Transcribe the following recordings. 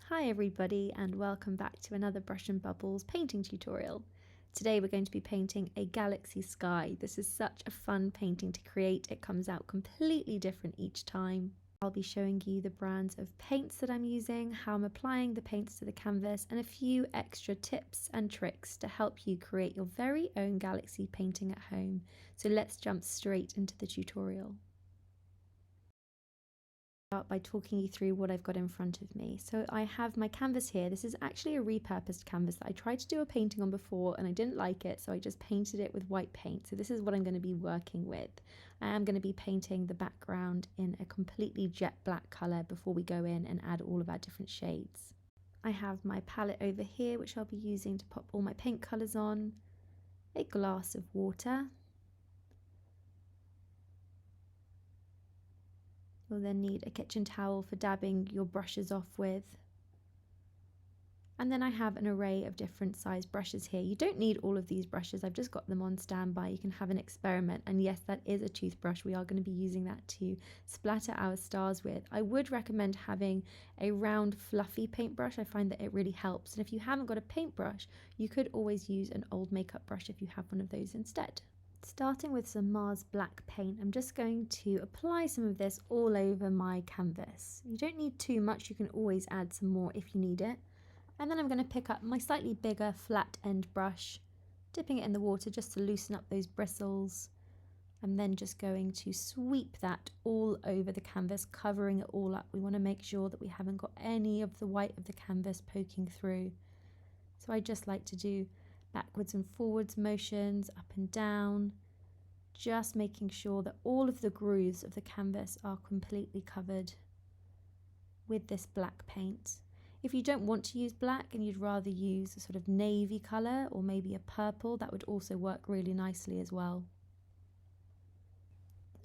Hi everybody and welcome back to another Brush and Bubbles painting tutorial. Today we're going to be painting a galaxy sky. This is such a fun painting to create. It comes out completely different each time. I'll be showing you the brands of paints that I'm using, how I'm applying the paints to the canvas, and a few extra tips and tricks to help you create your very own galaxy painting at home. So let's jump straight into the tutorial. Start by talking you through what I've got in front of me. So I have my canvas here. This is actually a repurposed canvas that I tried to do a painting on before and I didn't like it, so I just painted it with white paint. So this is what I'm going to be working with. I am going to be painting the background in a completely jet black colour before we go in and add all of our different shades. I have my palette over here which I'll be using to pop all my paint colours on, a glass of water. You'll then need a kitchen towel for dabbing your brushes off with. And then I have an array of different size brushes here. You don't need all of these brushes, I've just got them on standby. You can have an experiment, and yes, that is a toothbrush. We are going to be using that to splatter our stars with. I would recommend having a round fluffy paintbrush. I find that it really helps, and if you haven't got a paintbrush, you could always use an old makeup brush if you have one of those instead. Starting with some Mars black paint, I'm just going to apply some of this all over my canvas. You don't need too much, you can always add some more if you need it. And then I'm going to pick up my slightly bigger flat end brush, dipping it in the water just to loosen up those bristles. I'm then just going to sweep that all over the canvas, covering it all up. We want to make sure that we haven't got any of the white of the canvas poking through. So I just like to do backwards and forwards motions, up and down, just making sure that all of the grooves of the canvas are completely covered with this black paint. If you don't want to use black and you'd rather use a sort of navy colour or maybe a purple, that would also work really nicely as well.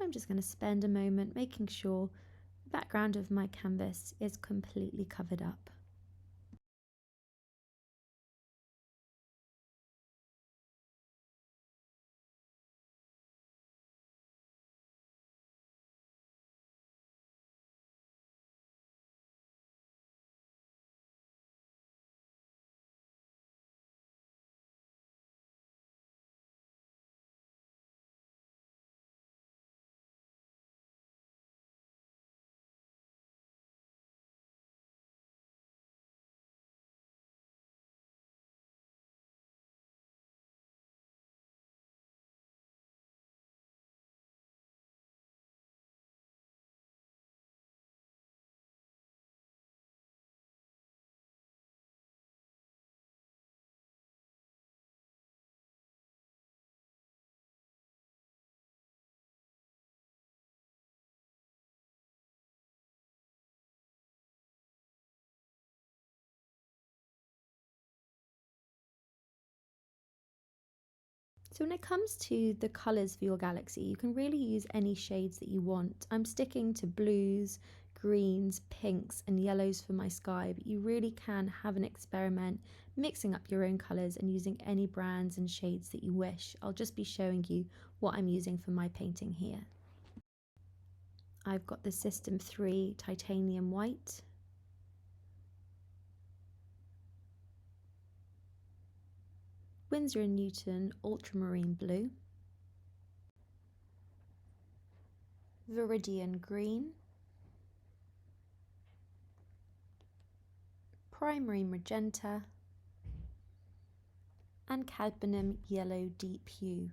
I'm just going to spend a moment making sure the background of my canvas is completely covered up. So when it comes to the colours for your galaxy, you can really use any shades that you want. I'm sticking to blues, greens, pinks and yellows for my sky, but you really can have an experiment mixing up your own colours and using any brands and shades that you wish. I'll just be showing you what I'm using for my painting here. I've got the System 3 Titanium White, Winsor & Newton Ultramarine Blue, Viridian Green, Primary Magenta, and Cadmium Yellow Deep Hue.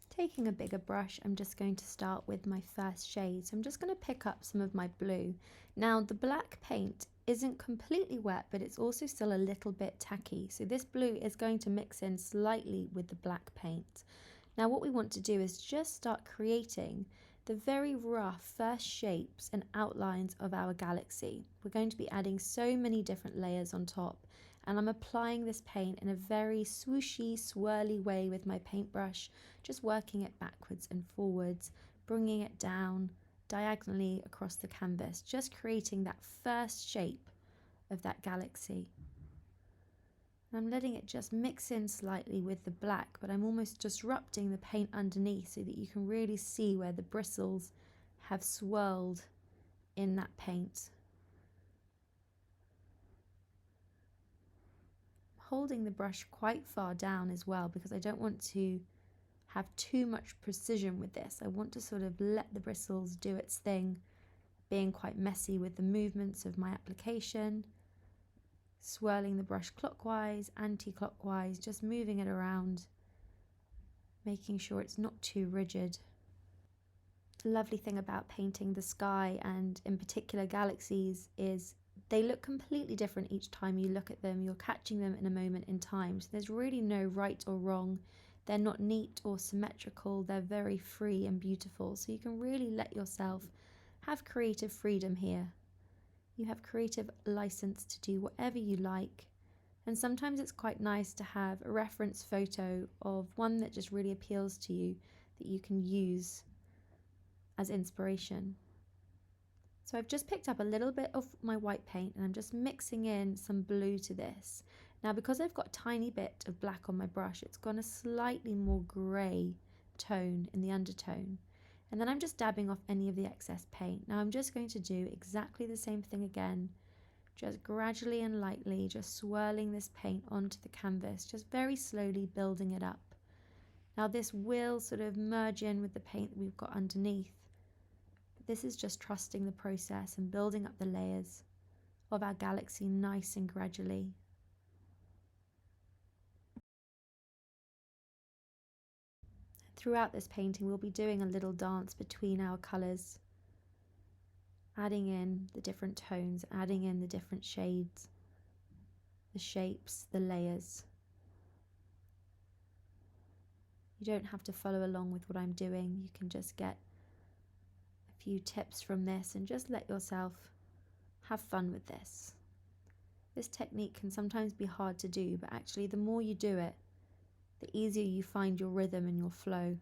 Taking a bigger brush, I'm just going to start with my first shade. So I'm just going to pick up some of my blue. Now the black paint isn't completely wet, but it's also still a little bit tacky. So this blue is going to mix in slightly with the black paint. Now what we want to do is just start creating the very rough first shapes and outlines of our galaxy. We're going to be adding so many different layers on top, and I'm applying this paint in a very swooshy, swirly way with my paintbrush, just working it backwards and forwards, bringing it down diagonally across the canvas, just creating that first shape of that galaxy. I'm letting it just mix in slightly with the black, but I'm almost disrupting the paint underneath so that you can really see where the bristles have swirled in that paint. holding the brush quite far down as well, because I don't want to have too much precision with this. I want to sort of let the bristles do its thing, being quite messy with the movements of my application, swirling the brush clockwise, anti-clockwise, just moving it around, making sure it's not too rigid. The lovely thing about painting the sky, and in particular galaxies, is they look completely different each time you look at them. You're catching them in a moment in time. So there's really no right or wrong. They're not neat or symmetrical. They're very free and beautiful. So you can really let yourself have creative freedom here. You have creative license to do whatever you like. And sometimes it's quite nice to have a reference photo of one that just really appeals to you that you can use as inspiration. So I've just picked up a little bit of my white paint and I'm just mixing in some blue to this. Now, because I've got a tiny bit of black on my brush, it's gone a slightly more grey tone in the undertone. And then I'm just dabbing off any of the excess paint. Now I'm just going to do exactly the same thing again, just gradually and lightly, just swirling this paint onto the canvas, just very slowly building it up. Now this will sort of merge in with the paint that we've got underneath. This is just trusting the process and building up the layers of our galaxy nice and gradually. Throughout this painting, we'll be doing a little dance between our colours, adding in the different tones, adding in the different shades, the shapes, the layers. You don't have to follow along with what I'm doing. You can just get few tips from this and just let yourself have fun with this. This technique can sometimes be hard to do, but actually the more you do it, the easier you find your rhythm and your flow.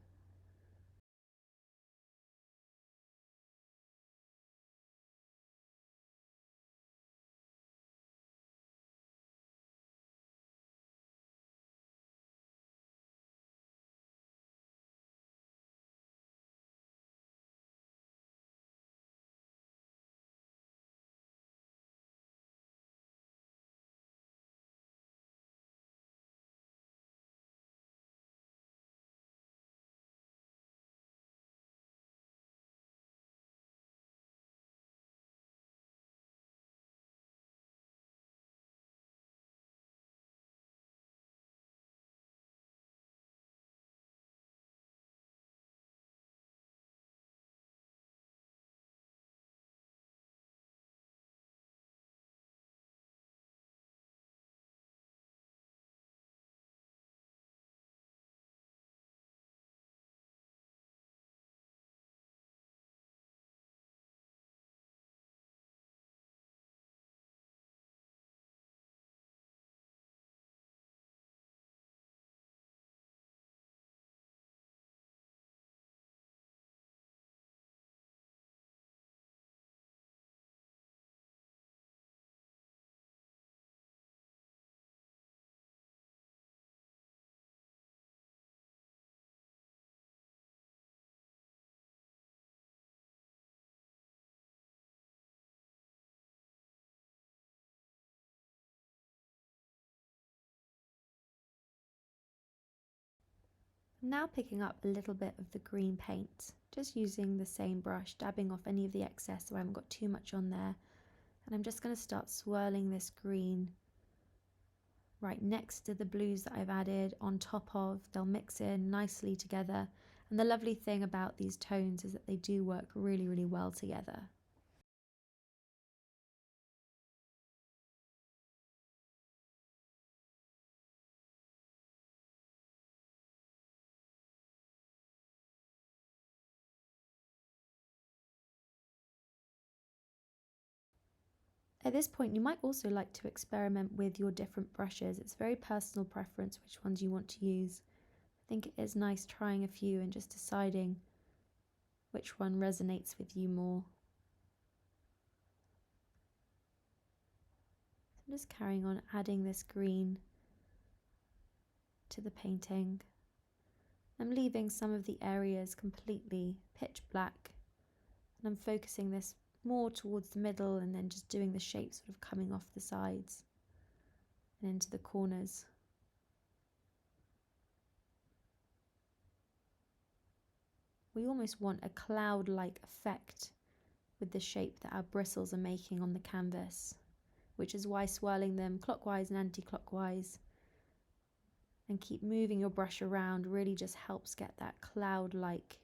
I'm now picking up a little bit of the green paint, just using the same brush, dabbing off any of the excess so I haven't got too much on there. And I'm just going to start swirling this green right next to the blues that I've added on top of. They'll mix in nicely together. And the lovely thing about these tones is that they do work really, really well together. At this point, you might also like to experiment with your different brushes. It's very personal preference which ones you want to use. I think it is nice trying a few and just deciding which one resonates with you more. So I'm just carrying on adding this green to the painting. I'm leaving some of the areas completely pitch black, and I'm focusing this more towards the middle and then just doing the shape sort of coming off the sides and into the corners. We almost want a cloud-like effect with the shape that our bristles are making on the canvas, which is why swirling them clockwise and anti-clockwise and keep moving your brush around really just helps get that cloud-like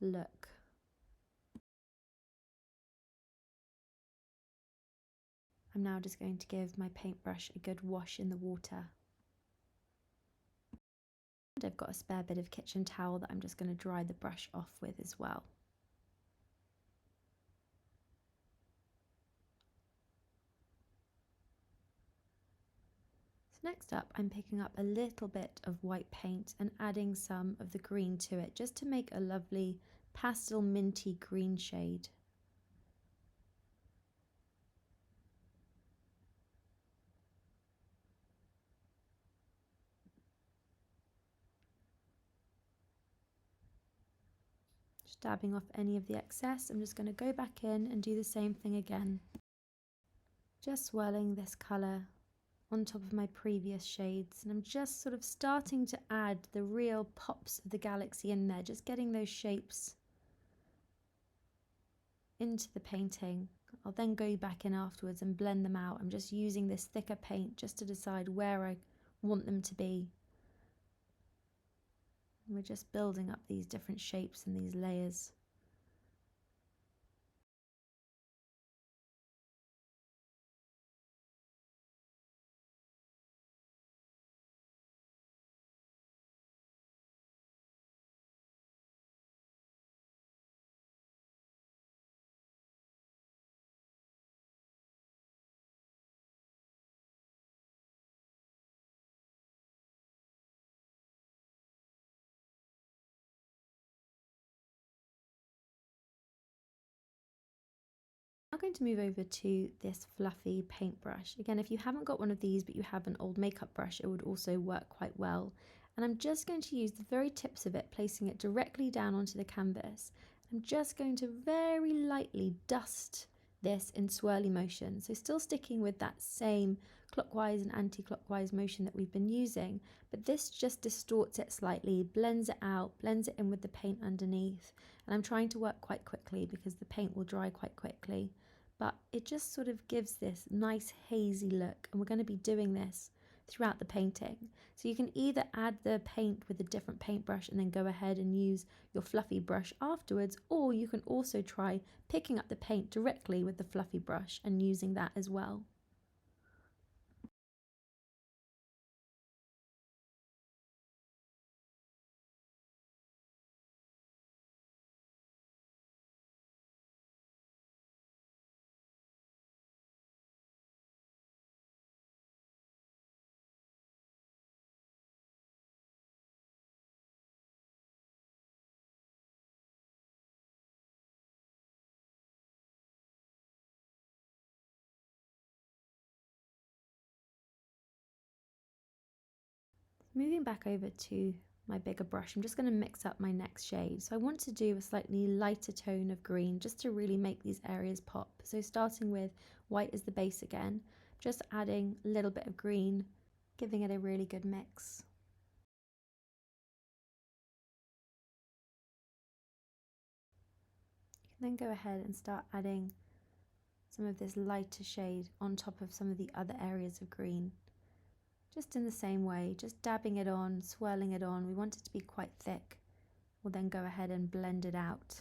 look. I'm now just going to give my paintbrush a good wash in the water. And I've got a spare bit of kitchen towel that I'm just going to dry the brush off with as well. So next up, I'm picking up a little bit of white paint and adding some of the green to it, just to make a lovely pastel minty green shade. Just dabbing off any of the excess. I'm just going to go back in and do the same thing again. Just swirling this colour on top of my previous shades, and I'm just sort of starting to add the real pops of the galaxy in there, just getting those shapes into the painting. I'll then go back in afterwards and blend them out. I'm just using this thicker paint just to decide where I want them to be. And we're just building up these different shapes and these layers. I'm going to move over to this fluffy paintbrush. Again, if you haven't got one of these but you have an old makeup brush, it would also work quite well. And I'm just going to use the very tips of it, placing it directly down onto the canvas. I'm just going to very lightly dust this in swirly motion. So still sticking with that same clockwise and anti-clockwise motion that we've been using, but this just distorts it slightly, blends it out, blends it in with the paint underneath. And I'm trying to work quite quickly because the paint will dry quite quickly. But it just sort of gives this nice hazy look, and we're going to be doing this throughout the painting. So you can either add the paint with a different paintbrush and then go ahead and use your fluffy brush afterwards, or you can also try picking up the paint directly with the fluffy brush and using that as well. Moving back over to my bigger brush, I'm just going to mix up my next shade. So I want to do a slightly lighter tone of green just to really make these areas pop. So starting with white as the base again, just adding a little bit of green, giving it a really good mix. You can then go ahead and start adding some of this lighter shade on top of some of the other areas of green. Just in the same way, just dabbing it on, swirling it on. We want it to be quite thick. We'll then go ahead and blend it out.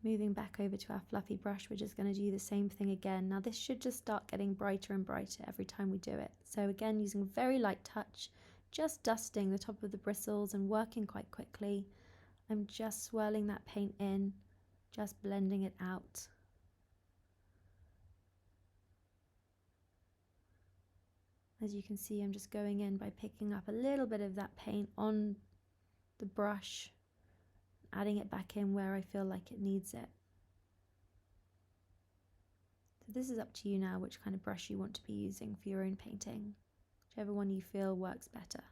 Moving back over to our fluffy brush, we're just going to do the same thing again. Now this should just start getting brighter and brighter every time we do it. So again, using very light touch, just dusting the top of the bristles and working quite quickly. I'm just swirling that paint in, just blending it out. As you can see, I'm just going in by picking up a little bit of that paint on the brush, adding it back in where I feel like it needs it. So this is up to you now which kind of brush you want to be using for your own painting, whichever one you feel works better.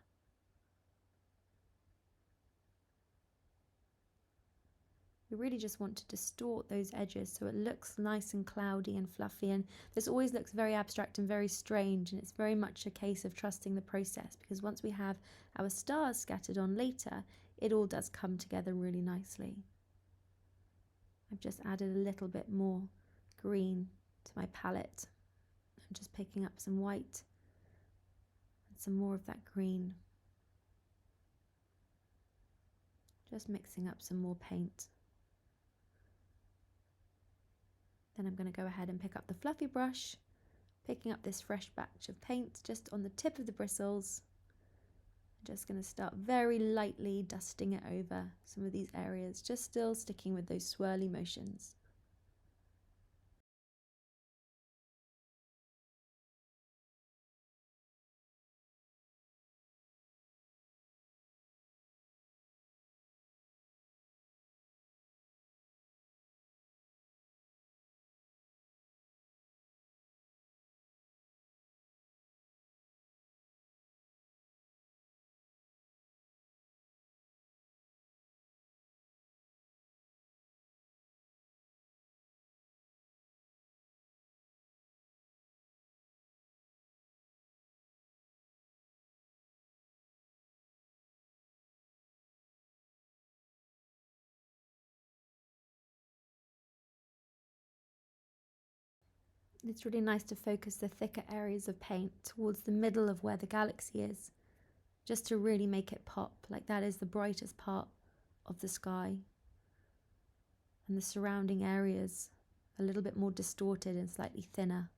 We really just want to distort those edges so it looks nice and cloudy and fluffy, and this always looks very abstract and very strange, and it's very much a case of trusting the process, because once we have our stars scattered on later, it all does come together really nicely. I've just added a little bit more green to my palette. I'm just picking up some white and some more of that green. Just mixing up some more paint. Then I'm going to go ahead and pick up the fluffy brush, picking up this fresh batch of paint just on the tip of the bristles. I'm just going to start very lightly dusting it over some of these areas, just still sticking with those swirly motions. It's really nice to focus the thicker areas of paint towards the middle of where the galaxy is, just to really make it pop, like that is the brightest part of the sky. And the surrounding areas a little bit more distorted and slightly thinner.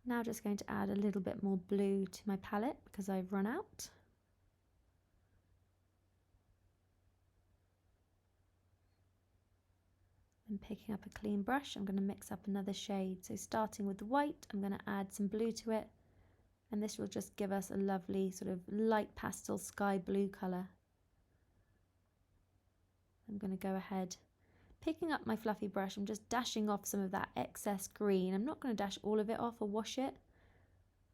Now just going to add a little bit more blue to my palette because I've run out. And picking up a clean brush, I'm going to mix up another shade. So starting with the white, I'm going to add some blue to it. And this will just give us a lovely sort of light pastel sky blue colour. I'm going to go ahead, picking up my fluffy brush, I'm just dashing off some of that excess green. I'm not going to dash all of it off or wash it.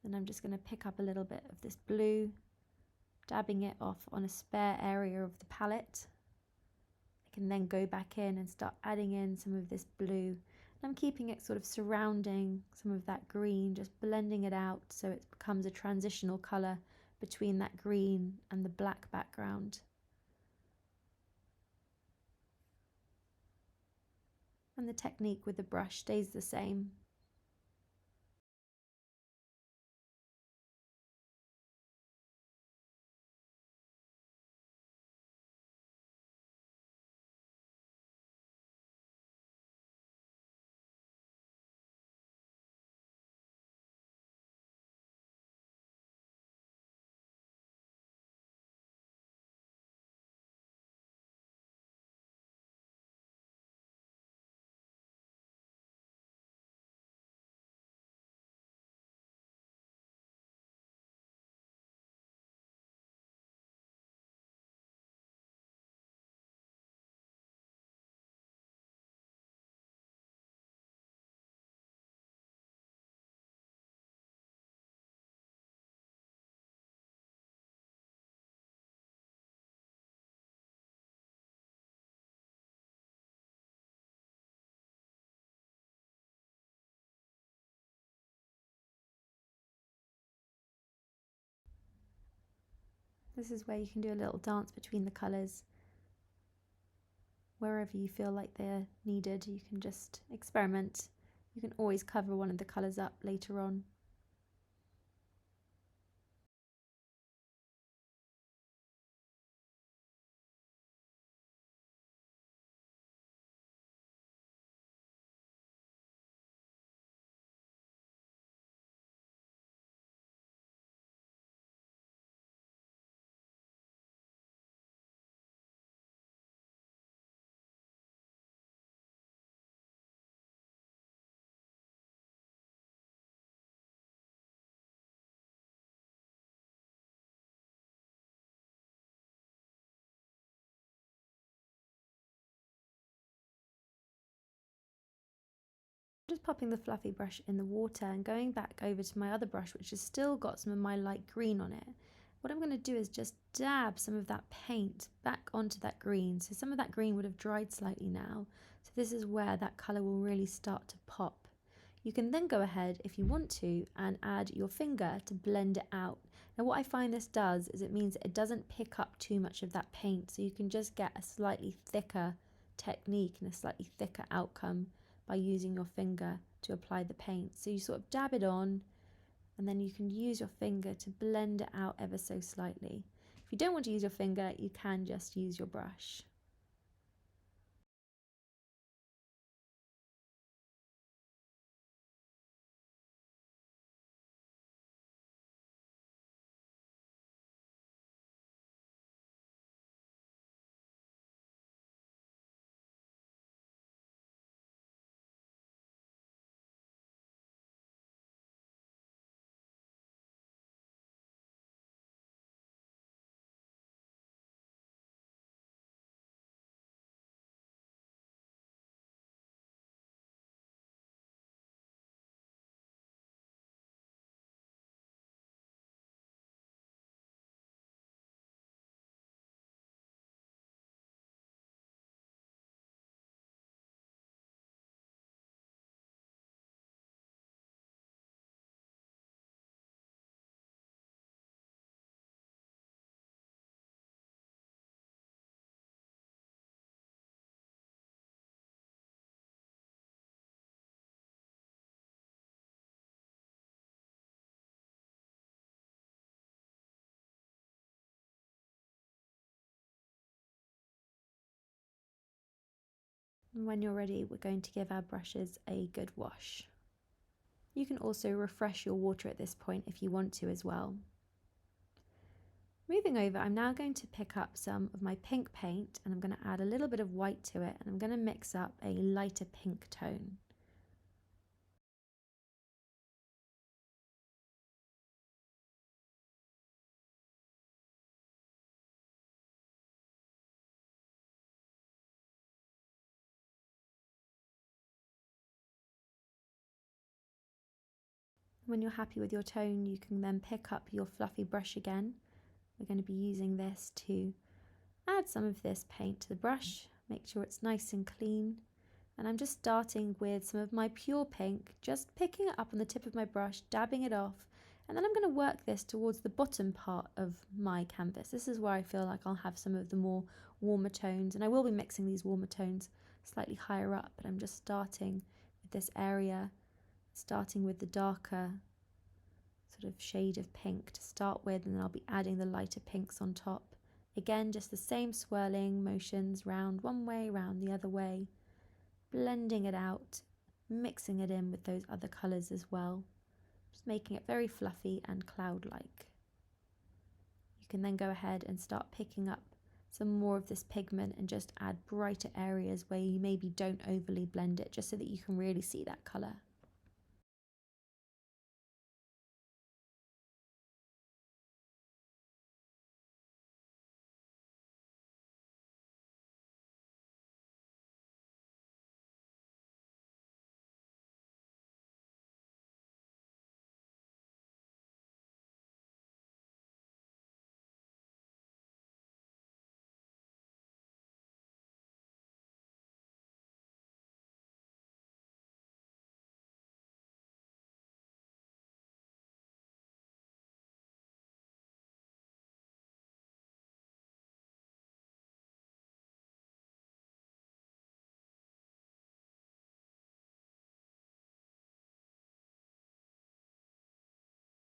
Then I'm just going to pick up a little bit of this blue, dabbing it off on a spare area of the palette. I can then go back in and start adding in some of this blue. I'm keeping it sort of surrounding some of that green, just blending it out so it becomes a transitional colour between that green and the black background. And the technique with the brush stays the same. This is where you can do a little dance between the colours. Wherever you feel like they're needed, you can just experiment. You can always cover one of the colours up later on. Just popping the fluffy brush in the water and going back over to my other brush, which has still got some of my light green on it. What I'm going to do is just dab some of that paint back onto that green. So some of that green would have dried slightly now. So this is where that colour will really start to pop. You can then go ahead, if you want to, and add your finger to blend it out. Now what I find this does is it means it doesn't pick up too much of that paint, so you can just get a slightly thicker technique and a slightly thicker outcome by using your finger to apply the paint. So you sort of dab it on, and then you can use your finger to blend it out ever so slightly. If you don't want to use your finger, you can just use your brush. And when you're ready, we're going to give our brushes a good wash. You can also refresh your water at this point if you want to as well. Moving over, I'm now going to pick up some of my pink paint and I'm going to add a little bit of white to it, and I'm going to mix up a lighter pink tone. When you're happy with your tone, you can then pick up your fluffy brush again. We're going to be using this to add some of this paint to the brush, make sure it's nice and clean. And I'm just starting with some of my pure pink, just picking it up on the tip of my brush, dabbing it off, and then I'm going to work this towards the bottom part of my canvas. This is where I feel like I'll have some of the more warmer tones, and I will be mixing these warmer tones slightly higher up, but I'm just starting with this area, starting with the darker sort of shade of pink to start with, and then I'll be adding the lighter pinks on top. Again, just the same swirling motions, round one way, round the other way, blending it out, mixing it in with those other colours as well, just making it very fluffy and cloud-like. You can then go ahead and start picking up some more of this pigment and just add brighter areas where you maybe don't overly blend it, just so that you can really see that colour.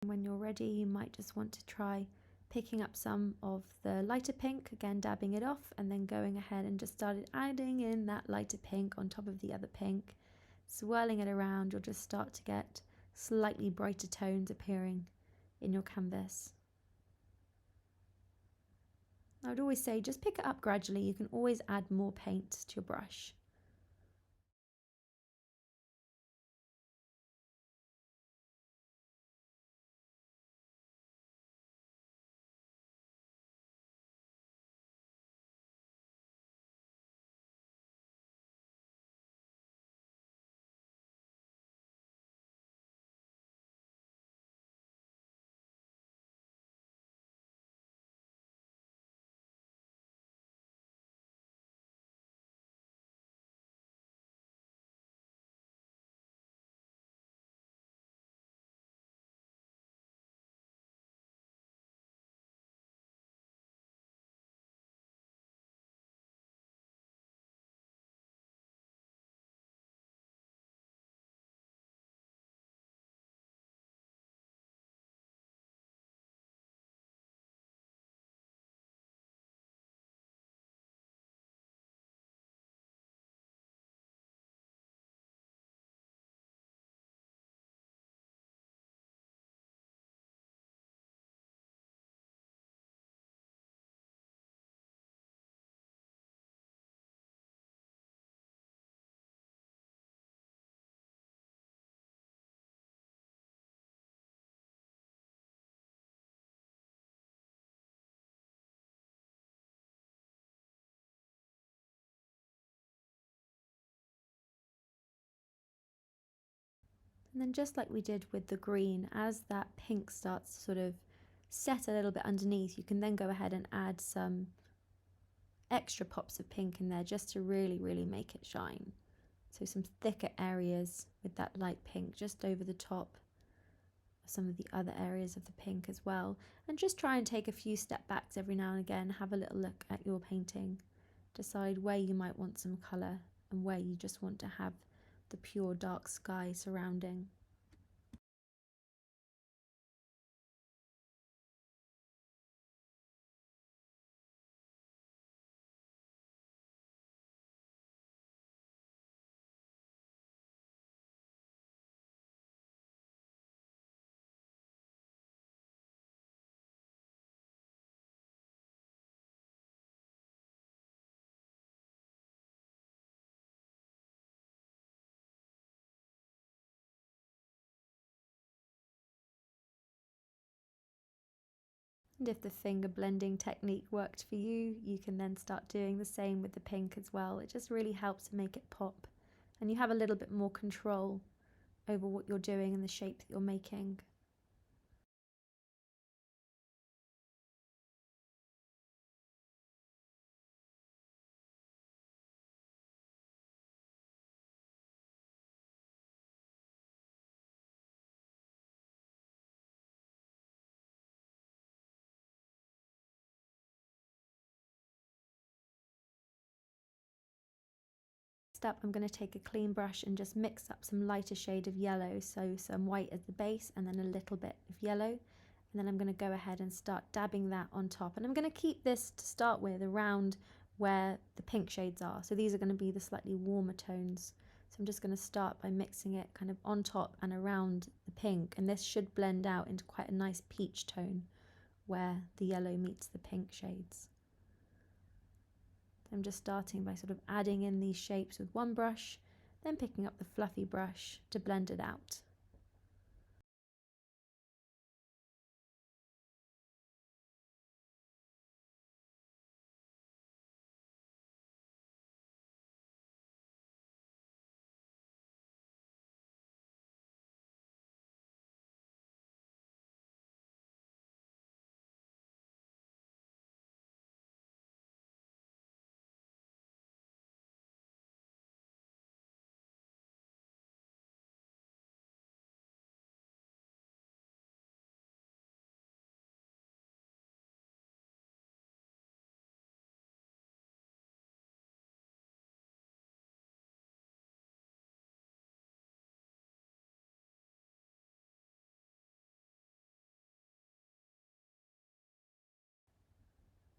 When you're ready, you might just want to try picking up some of the lighter pink, again dabbing it off, and then going ahead and just started adding in that lighter pink on top of the other pink. Swirling it around, you'll just start to get slightly brighter tones appearing in your canvas. I would always say just pick it up gradually. You can always add more paint to your brush. And then just like we did with the green, as that pink starts to sort of set a little bit underneath, you can then go ahead and add some extra pops of pink in there just to really make it shine. So some thicker areas with that light pink just over the top of some of the other areas of the pink as well. And just try and take a few step backs every now and again, have a little look at your painting, decide where you might want some colour and where you just want to have the pure dark sky surrounding. And if the finger blending technique worked for you, you can then start doing the same with the pink as well. It just really helps to make it pop, and you have a little bit more control over what you're doing and the shape that you're making. Next up, I'm going to take a clean brush and just mix up some lighter shade of yellow, so some white as the base and then a little bit of yellow. And then I'm going to go ahead and start dabbing that on top. And I'm going to keep this to start with around where the pink shades are. So these are going to be the slightly warmer tones. So I'm just going to start by mixing it kind of on top and around the pink. And this should blend out into quite a nice peach tone where the yellow meets the pink shades. I'm just starting by sort of adding in these shapes with one brush, then picking up the fluffy brush to blend it out.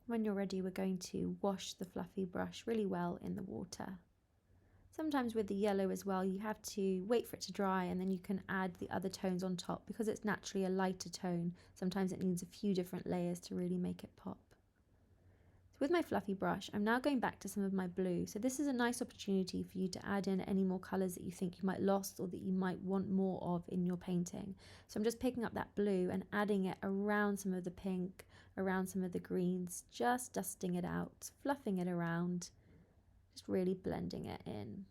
When you're ready, we're going to wash the fluffy brush really well in the water. Sometimes with the yellow as well, you have to wait for it to dry and then you can add the other tones on top because it's naturally a lighter tone. Sometimes it needs a few different layers to really make it pop. So with my fluffy brush, I'm now going back to some of my blue. So this is a nice opportunity for you to add in any more colours that you think you might lost or that you might want more of in your painting. So I'm just picking up that blue and adding it around some of the pink, around some of the greens, just dusting it out, fluffing it around, just really blending it in.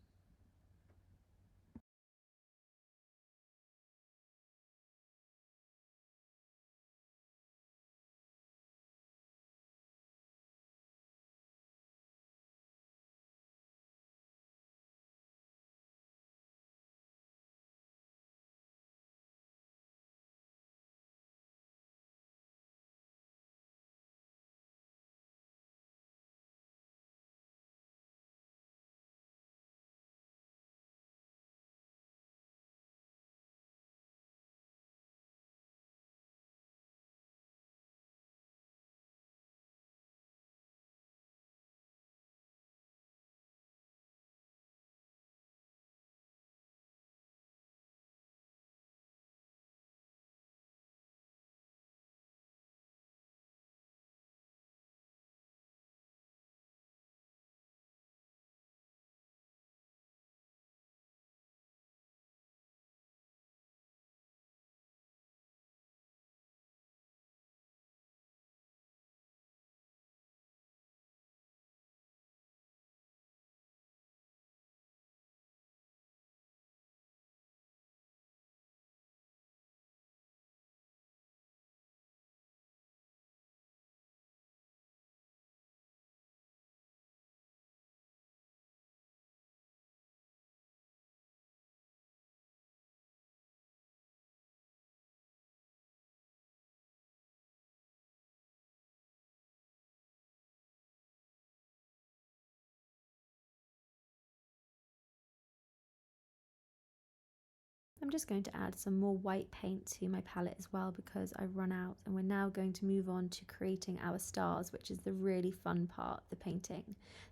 I'm just going to add some more white paint to my palette as well because I've run out, and we're now going to move on to creating our stars, which is the really fun part of the painting.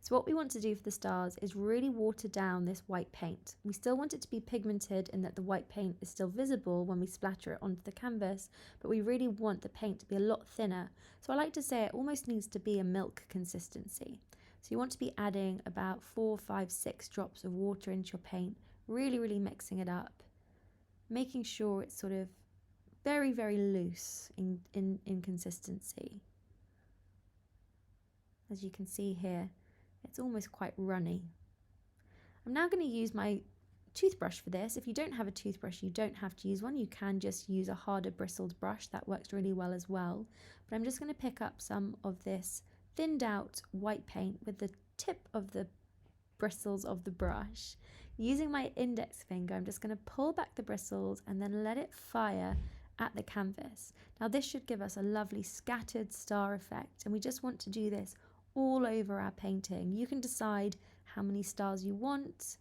So what we want to do for the stars is really water down this white paint. We still want it to be pigmented in that the white paint is still visible when we splatter it onto the canvas, but we really want the paint to be a lot thinner. So I like to say it almost needs to be a milk consistency. So you want to be adding about 4, 5, 6 drops of water into your paint, really mixing it up, making sure it's sort of very, very loose in consistency. As you can see here, it's almost quite runny. I'm now going to use my toothbrush for this. If you don't have a toothbrush, you don't have to use one. You can just use a harder bristled brush. That works really well as well. But I'm just going to pick up some of this thinned out white paint with the tip of the bristles of the brush. Using my index finger, I'm just going to pull back the bristles and then let it fire at the canvas. Now this should give us a lovely scattered star effect, and we just want to do this all over our painting. You can decide how many stars you want.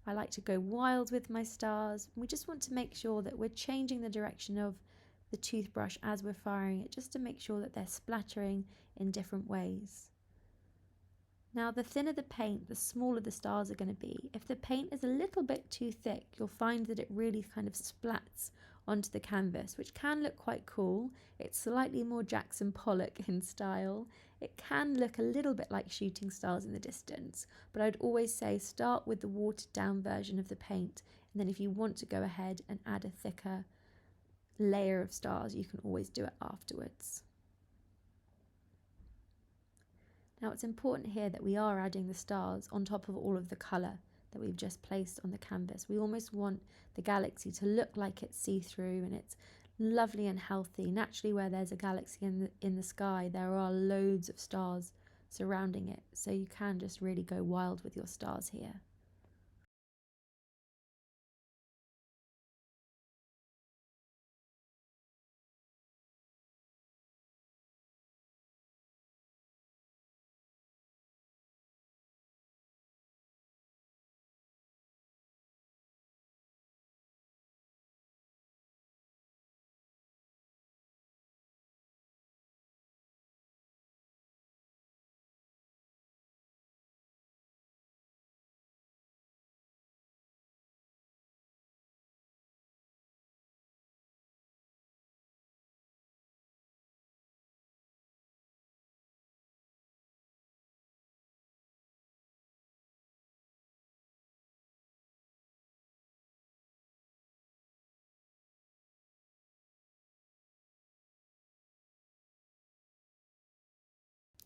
I like to go wild with my stars. We just want to make sure that we're changing the direction of the toothbrush as we're firing it, just to make sure that they're splattering in different ways. Now the thinner the paint, the smaller the stars are going to be. If the paint is a little bit too thick, you'll find that it really kind of splats onto the canvas, which can look quite cool. It's slightly more Jackson Pollock in style. It can look a little bit like shooting stars in the distance, but I'd always say start with the watered down version of the paint, and then if you want to go ahead and add a thicker layer of stars, you can always do it afterwards. Now it's important here that we are adding the stars on top of all of the colour that we've just placed on the canvas. We almost want the galaxy to look like it's see-through and it's lovely and healthy. Naturally, where there's a galaxy in the sky, there are loads of stars surrounding it, so you can just really go wild with your stars here.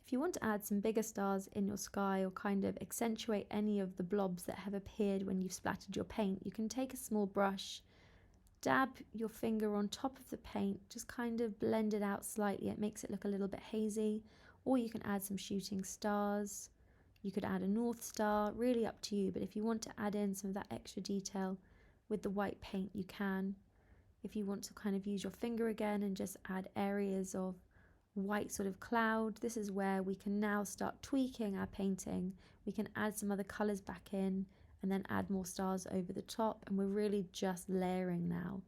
If you want to add some bigger stars in your sky or kind of accentuate any of the blobs that have appeared when you've splattered your paint, you can take a small brush, dab your finger on top of the paint, just kind of blend it out slightly. It makes it look a little bit hazy. Or you can add some shooting stars. You could add a North Star, really up to you. But if you want to add in some of that extra detail with the white paint, you can. If you want to kind of use your finger again and just add areas of white sort of cloud, this is where we can now start tweaking our painting. We can add some other colours back in and then add more stars over the top, and we're really just layering now.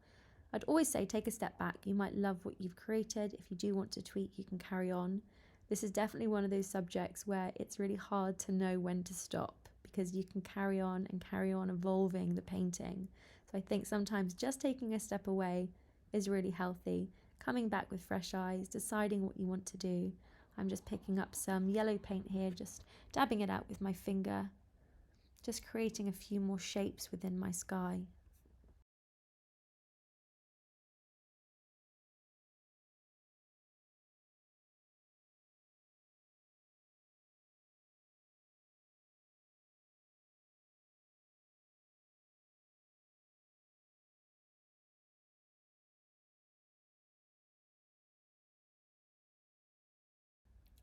I'd always say take a step back. You might love what you've created. If you do want to tweak, you can carry on. This is definitely one of those subjects where it's really hard to know when to stop, because you can carry on and carry on evolving the painting. So I think sometimes just taking a step away is really healthy. Coming back with fresh eyes, deciding what you want to do. I'm just picking up some yellow paint here, just dabbing it out with my finger, just creating a few more shapes within my sky.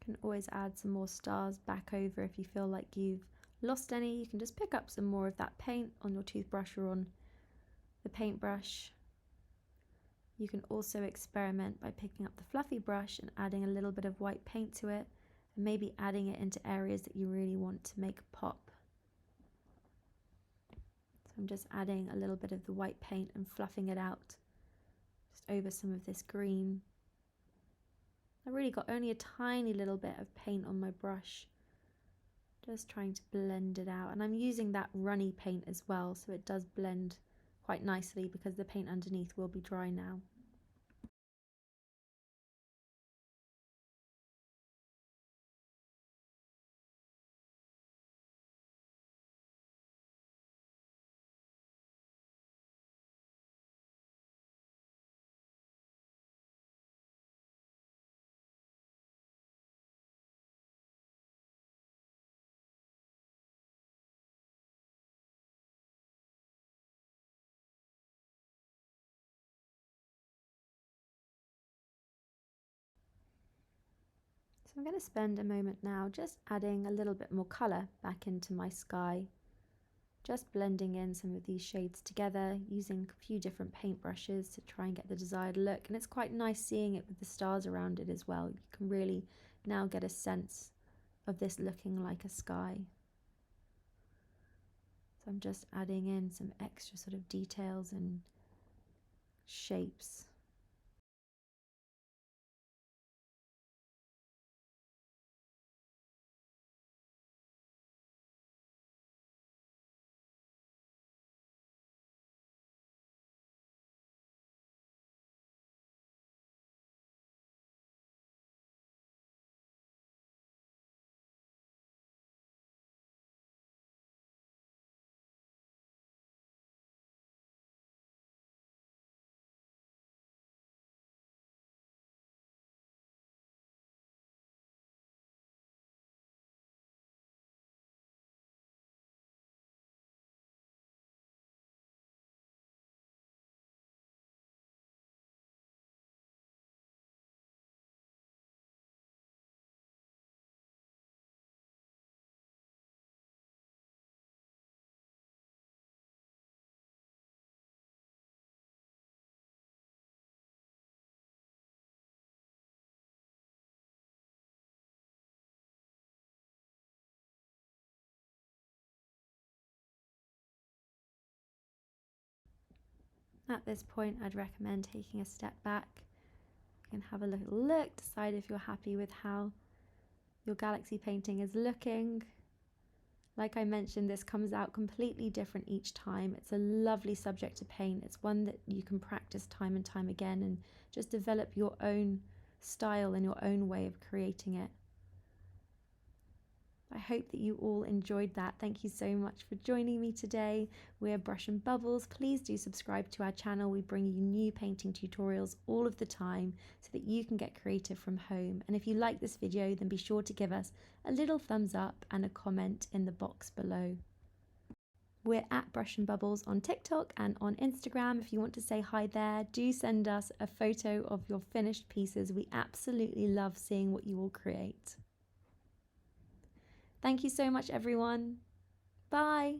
You can always add some more stars back over if you feel like you've lost any. You can just pick up some more of that paint on your toothbrush or on the paintbrush. You can also experiment by picking up the fluffy brush and adding a little bit of white paint to it, and maybe adding it into areas that you really want to make pop. So I'm just adding a little bit of the white paint and fluffing it out just over some of this green. I really got only a tiny little bit of paint on my brush, just trying to blend it out, and I'm using that runny paint as well, so it does blend quite nicely because the paint underneath will be dry now. So I'm going to spend a moment now just adding a little bit more colour back into my sky. Just blending in some of these shades together, using a few different paintbrushes to try and get the desired look. And it's quite nice seeing it with the stars around it as well. You can really now get a sense of this looking like a sky. So I'm just adding in some extra sort of details and shapes. At this point, I'd recommend taking a step back. You can have a little look, decide if you're happy with how your galaxy painting is looking. Like I mentioned, this comes out completely different each time. It's a lovely subject to paint. It's one that you can practice time and time again and just develop your own style and your own way of creating it. I hope that you all enjoyed that. Thank you so much for joining me today. We're Brush and Bubbles. Please do subscribe to our channel. We bring you new painting tutorials all of the time so that you can get creative from home. And if you like this video, then be sure to give us a little thumbs up and a comment in the box below. We're at Brush and Bubbles on TikTok and on Instagram. If you want to say hi there, do send us a photo of your finished pieces. We absolutely love seeing what you all create. Thank you so much, everyone. Bye.